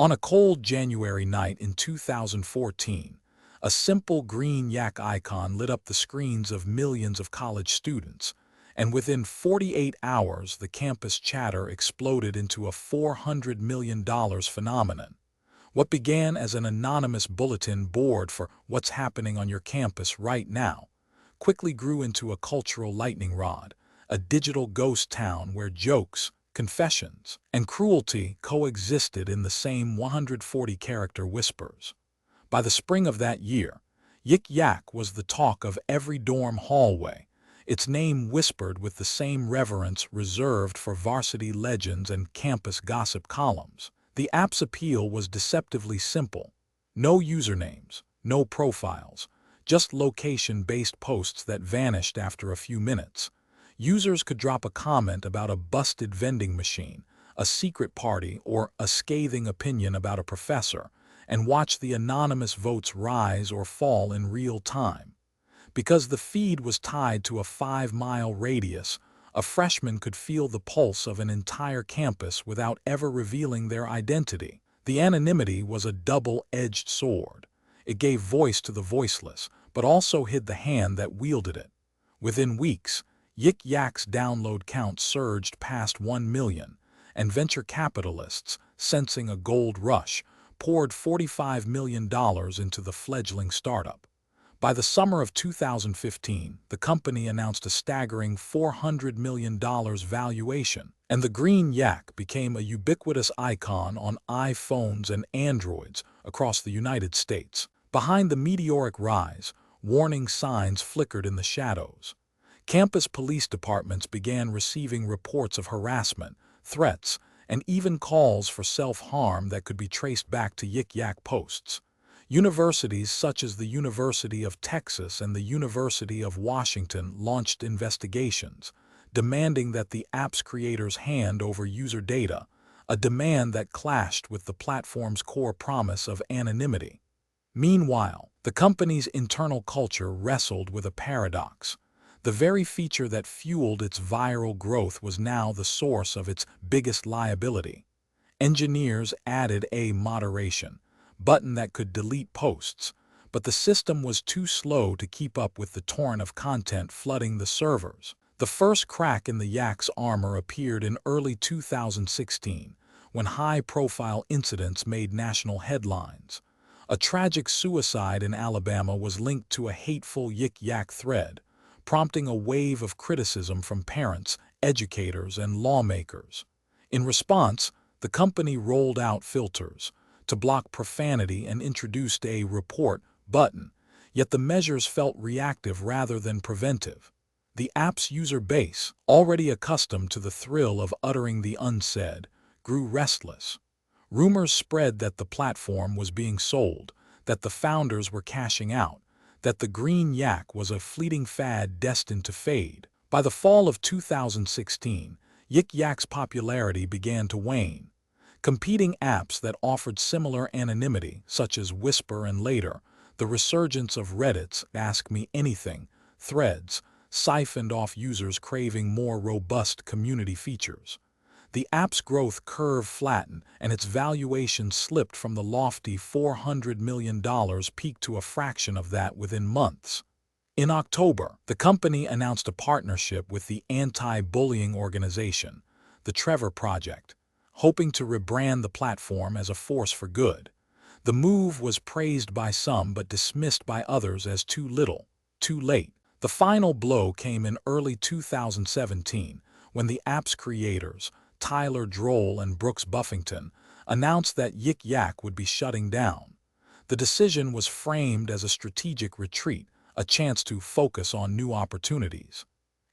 On a cold January night in 2014, a simple green yak icon lit up the screens of millions of college students, and within 48 hours the campus chatter exploded into a $400 million phenomenon. What began as an anonymous bulletin board for what's happening on your campus right now quickly grew into a cultural lightning rod, a digital ghost town where jokes, confessions, and cruelty coexisted in the same 140-character whispers. By the spring of that year, Yik Yak was the talk of every dorm hallway, its name whispered with the same reverence reserved for varsity legends and campus gossip columns. The app's appeal was deceptively simple. No usernames, no profiles, just location-based posts that vanished after a few minutes. Users could drop a comment about a busted vending machine, a secret party, or a scathing opinion about a professor, and watch the anonymous votes rise or fall in real time. Because the feed was tied to a 5-mile radius, a freshman could feel the pulse of an entire campus without ever revealing their identity. The anonymity was a double-edged sword. It gave voice to the voiceless, but also hid the hand that wielded it. Within weeks, Yik Yak's download count surged past 1 million, and venture capitalists, sensing a gold rush, poured $45 million into the fledgling startup. By the summer of 2015, the company announced a staggering $400 million valuation, and the green yak became a ubiquitous icon on iPhones and Androids across the United States. Behind the meteoric rise, warning signs flickered in the shadows. Campus police departments began receiving reports of harassment, threats, and even calls for self-harm that could be traced back to Yik Yak posts. Universities such as the University of Texas and the University of Washington launched investigations, demanding that the app's creators hand over user data, a demand that clashed with the platform's core promise of anonymity. Meanwhile, the company's internal culture wrestled with a paradox. The very feature that fueled its viral growth was now the source of its biggest liability. Engineers added a moderation button that could delete posts, but the system was too slow to keep up with the torrent of content flooding the servers. The first crack in the yak's armor appeared in early 2016, when high-profile incidents made national headlines. A tragic suicide in Alabama was linked to a hateful Yik Yak thread, prompting a wave of criticism from parents, educators, and lawmakers. In response, the company rolled out filters to block profanity and introduced a report button, yet the measures felt reactive rather than preventive. The app's user base, already accustomed to the thrill of uttering the unsaid, grew restless. Rumors spread that the platform was being sold, that the founders were cashing out, that the green yak was a fleeting fad destined to fade. By the fall of 2016, Yik Yak's popularity began to wane. Competing apps that offered similar anonymity, such as Whisper and later, the resurgence of Reddit's Ask Me Anything threads, siphoned off users craving more robust community features. The app's growth curve flattened, and its valuation slipped from the lofty $400 million peak to a fraction of that within months. In October, the company announced a partnership with the anti-bullying organization, the Trevor Project, hoping to rebrand the platform as a force for good. The move was praised by some but dismissed by others as too little, too late. The final blow came in early 2017, when the app's creators, Tyler Droll and Brooks Buffington, announced that Yik Yak would be shutting down. The decision was framed as a strategic retreat, a chance to focus on new opportunities.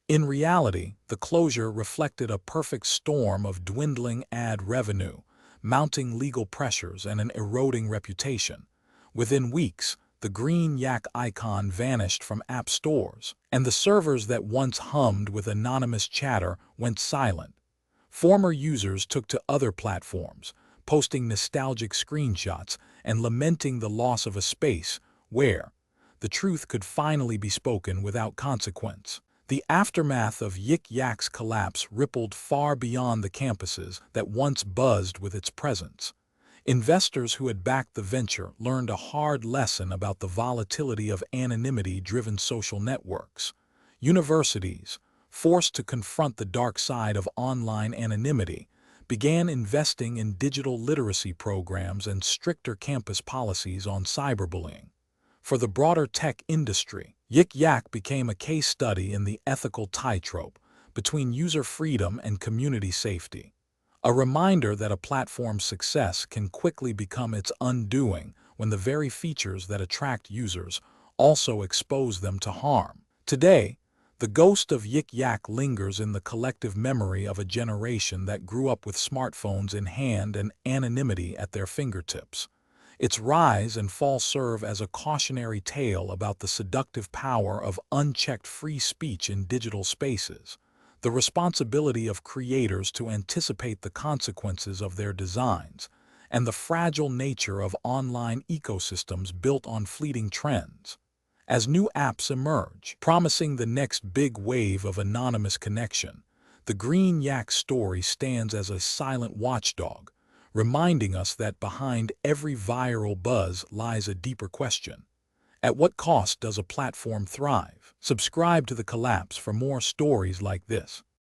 In reality, the closure reflected a perfect storm of dwindling ad revenue, mounting legal pressures, and an eroding reputation. Within weeks, the green yak icon vanished from app stores, and the servers that once hummed with anonymous chatter went silent. Former users took to other platforms, posting nostalgic screenshots and lamenting the loss of a space where the truth could finally be spoken without consequence. The aftermath of Yik Yak's collapse rippled far beyond the campuses that once buzzed with its presence. Investors who had backed the venture learned a hard lesson about the volatility of anonymity-driven social networks. Universities, forced to confront the dark side of online anonymity, began investing in digital literacy programs and stricter campus policies on cyberbullying. For the broader tech industry, Yik Yak became a case study in the ethical tightrope between user freedom and community safety. A reminder that a platform's success can quickly become its undoing when the very features that attract users also expose them to harm. Today, the ghost of Yik Yak lingers in the collective memory of a generation that grew up with smartphones in hand and anonymity at their fingertips. Its rise and fall serve as a cautionary tale about the seductive power of unchecked free speech in digital spaces, the responsibility of creators to anticipate the consequences of their designs, and the fragile nature of online ecosystems built on fleeting trends. As new apps emerge, promising the next big wave of anonymous connection, the Green Yak story stands as a silent watchdog, reminding us that behind every viral buzz lies a deeper question. At what cost does a platform thrive? Subscribe to The Collapse for more stories like this.